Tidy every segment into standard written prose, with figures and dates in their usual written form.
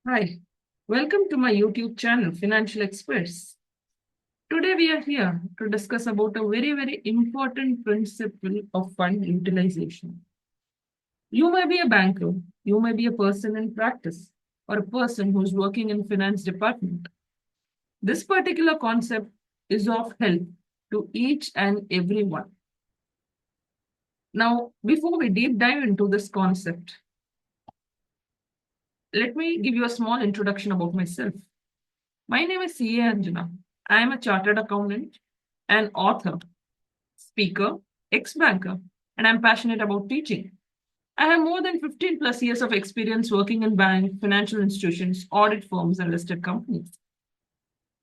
Hi, welcome to my YouTube channel, Financial Experts. Today we are here to discuss about a very important principle of fund utilization. You may be a banker, you may be a person in practice, or a person who's working in finance department. This particular concept is of help to each and every one. Now, before we deep dive into this concept, let me give you a small introduction about myself. My name is C.A. Anjana. I am a chartered accountant, an author, speaker, ex-banker, and I'm passionate about teaching. I have more than 15 plus years of experience working in banks, financial institutions, audit firms, and listed companies.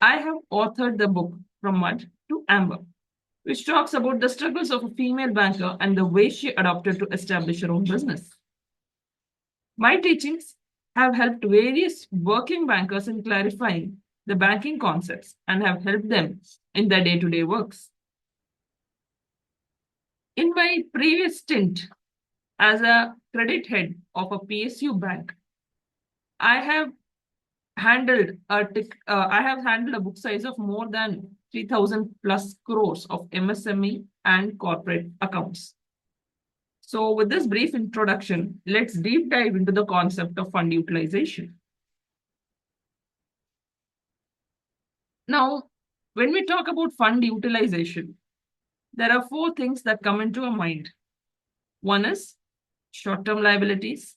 I have authored the book From Mud to Amber, which talks about the struggles of a female banker and the way she adopted to establish her own business. My teachings have helped various working bankers in clarifying the banking concepts and have helped them in their day to day works. In my previous stint as a credit head of a PSU bank, I have I have handled a book size of more than 3,000 plus crores of MSME and corporate accounts. So, with this brief introduction, let's deep dive into the concept of fund utilization. Now, when we talk about fund utilization, there are four things that come into our mind. One is short-term liabilities,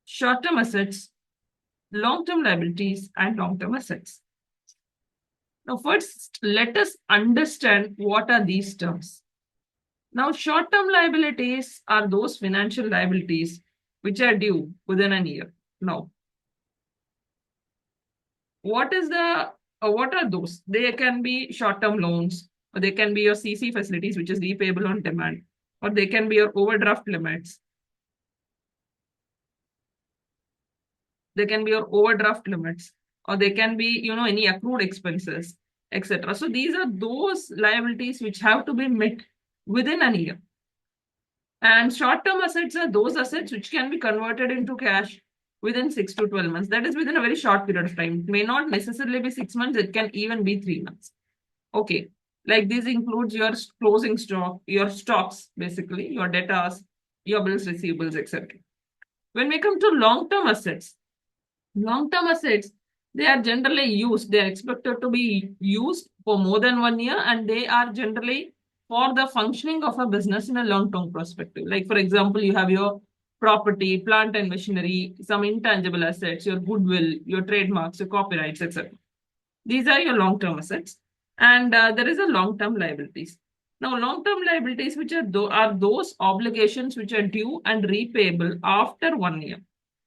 short-term assets, long-term liabilities, and long-term assets. Now, first, let us understand what are these terms. Now, short-term liabilities are those financial liabilities which are due within a year. Now, what are those? They can be short-term loans, or they can be your CC facilities, which is repayable on demand, or they can be your overdraft limits. They can be your overdraft limits, or they can be, any accrued expenses, etc. So these are those liabilities which have to be met within a year. And short-term assets are those assets which can be converted into cash within 6 to 12 months. That is within a very short period of time. It may not necessarily be 6 months, it can even be 3 months. Okay. Like this includes your closing stock, your stocks, basically, your debtors, your bills, receivables, etc. When we come to long-term assets, they are generally used, they are expected to be used for more than 1 year, and they are generally for the functioning of a business in a long-term perspective. Like, for example, you have your property, plant and machinery, some intangible assets, your goodwill, your trademarks, your copyrights, etc. These are your long-term assets. And there is a long-term liabilities. Now, long-term liabilities, which are those obligations which are due and repayable after 1 year.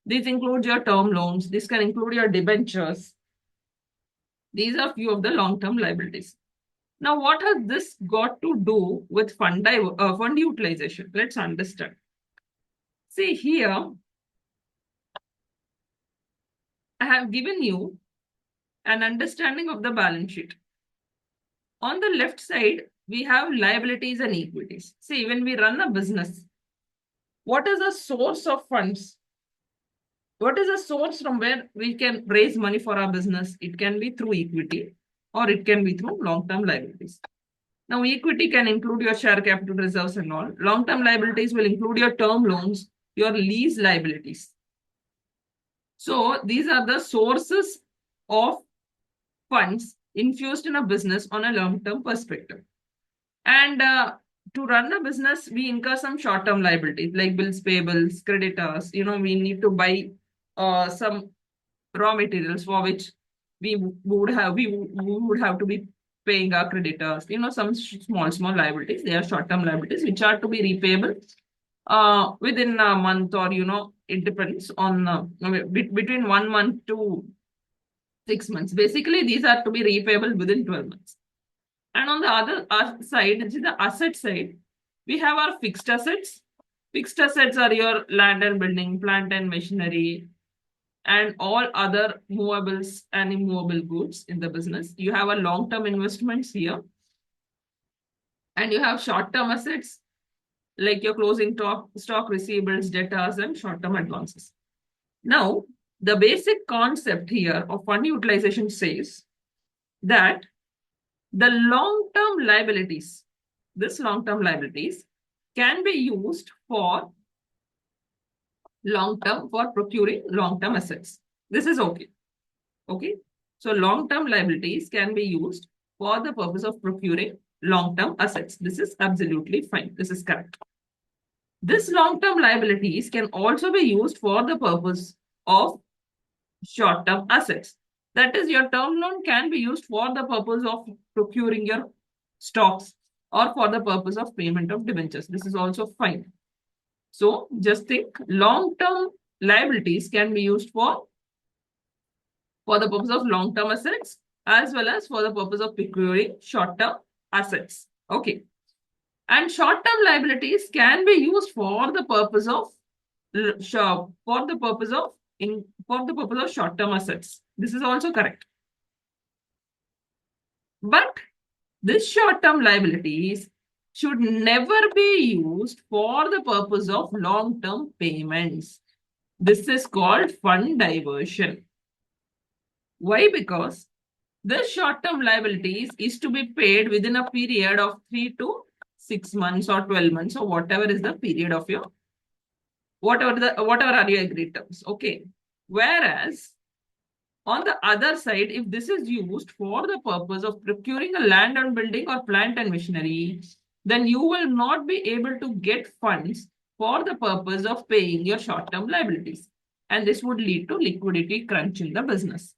These include your term loans. This can include your debentures. These are few of the long-term liabilities. Now, what has this got to do with fund utilization? Let's understand. See here, I have given you an understanding of the balance sheet. On the left side, we have liabilities and equities. See, when we run a business, what is the source of funds? What is the source from where we can raise money for our business? It can be through equity or it can be through long-term liabilities. Now, equity can include your share capital reserves and all. Long-term liabilities will include your term loans, your lease liabilities. So, these are the sources of funds infused in a business on a long-term perspective. And to run a business, we incur some short-term liabilities like bills payables, creditors. We need to buy some raw materials for which we would have to be paying our creditors. Some small liabilities. They are short-term liabilities which are to be repayable within a month, or it depends on between 1 month to 6 months. Basically, these are to be repayable within 12 months. And on the other side, which is the asset side, we have our fixed assets. Fixed assets are your land and building, plant and machinery, and all other movables and immovable goods in the business. You have a long-term investments here. And you have short-term assets like your closing stock receivables, debtors, and short-term advances. Now, The basic concept here of fund utilization says that the long-term liabilities, this long-term liabilities can be used for long-term for procuring long-term assets. This is okay. Okay. So long-term liabilities can be used for the purpose of procuring long-term assets. This is absolutely fine. This is correct. This long-term liabilities can also be used for the purpose of short-term assets. That is, your term loan can be used for the purpose of procuring your stocks or for the purpose of payment of debentures. This is also fine. So just think, long-term liabilities can be used for the purpose of long-term assets as well as for the purpose of procuring short-term assets. Okay. And short-term liabilities can be used for the purpose of short-term assets. This is also correct. But this short-term liabilities should never be used for the purpose of long-term payments. This is called fund diversion. Why? Because this short-term liabilities is to be paid within a period of 3 to 6 months or 12 months or whatever is the period of your whatever are your agreed terms. Okay. Whereas on the other side, if this is used for the purpose of procuring a land and building or plant and machinery, then you will not be able to get funds for the purpose of paying your short-term liabilities. And this would lead to liquidity crunch in the business.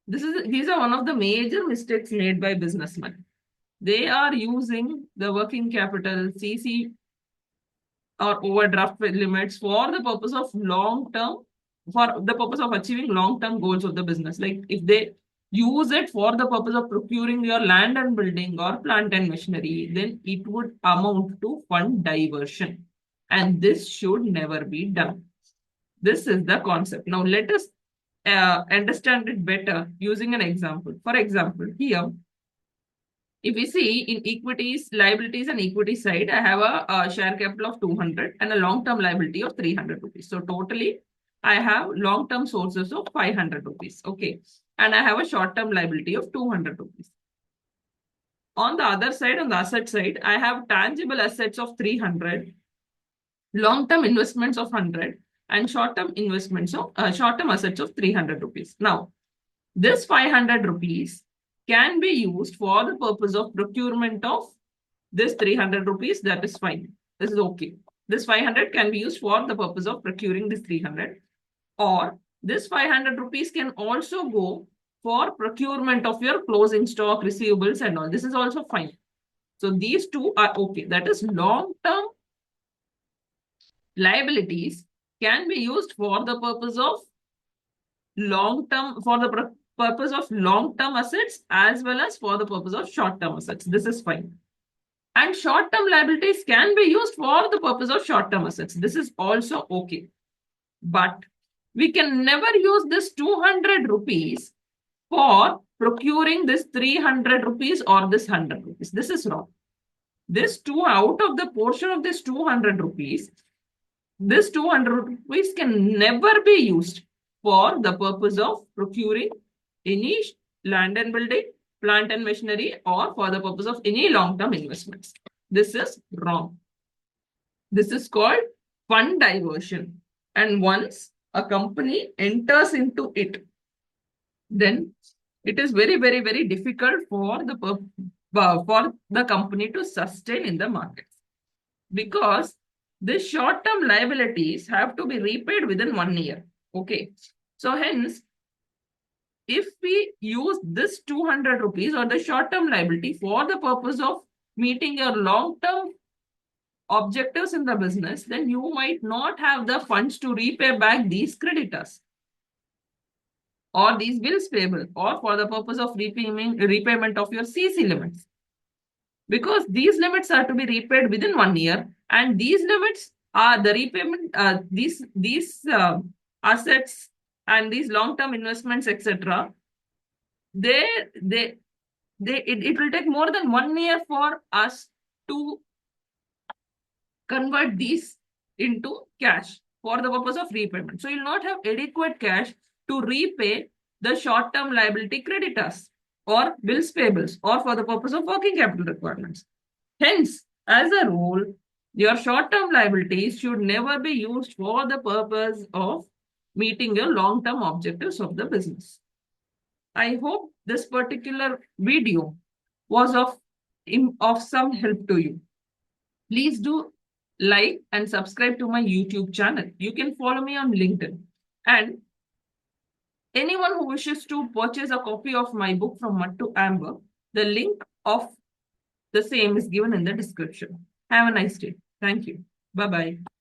These are one of the major mistakes made by businessmen. They are using the working capital, CC or overdraft limits for the purpose of achieving long-term goals of the business. Like if they use it for the purpose of procuring your land and building or plant and machinery, then it would amount to fund diversion. And this should never be done. This is the concept. Now let us understand it better using an example. For example, here, if we see in equities, liabilities and equity side, I have a share capital of 200 and a long-term liability of 300 rupees. So totally, I have long-term sources of 500 rupees. Okay. And I have a short-term liability of 200 rupees. On the other side, on the asset side, I have tangible assets of 300, long-term investments of 100, and short-term investments of short-term assets of 300 rupees. Now, this 500 rupees can be used for the purpose of procurement of this 300 rupees. That is fine. This is okay. This 500 can be used for the purpose of procuring this 300, or this 500 rupees can also go for procurement of your closing stock, receivables and all. This is also fine. So these two are okay. That is, long-term liabilities can be used for the purpose of long-term assets as well as for the purpose of short-term assets. This is fine. And short-term liabilities can be used for the purpose of short-term assets. This is also okay. But we can never use this 200 rupees for procuring this 300 rupees or this 100 rupees. This is wrong. This out of the portion of this 200 rupees, this 200 rupees can never be used for the purpose of procuring any land and building, plant and machinery, or for the purpose of any long-term investments. This is wrong. This is called fund diversion. And once a company enters into it, then it is very, very, very difficult for the company to sustain in the market, because the short-term liabilities have to be repaid within 1 year. Okay. So hence, if we use this 200 rupees or the short-term liability for the purpose of meeting your long-term objectives in the business, then you might not have the funds to repay back these creditors or these bills payable, or for the purpose of repayment of your CC limits. Because these limits are to be repaid within 1 year, and these limits are the repayment, these assets and these long-term investments, etc. It will take more than 1 year for us to convert these into cash for the purpose of repayment. So you'll not have adequate cash to repay the short-term liability creditors or bills payables or for the purpose of working capital requirements. Hence, as a rule, your short-term liabilities should never be used for the purpose of meeting your long-term objectives of the business. I hope this particular video was of some help to you. Please do like and subscribe to my YouTube channel. You can follow me on LinkedIn. And anyone who wishes to purchase a copy of my book From Mud to Amber, the link of the same is given in the description. Have a nice day. Thank you. Bye bye.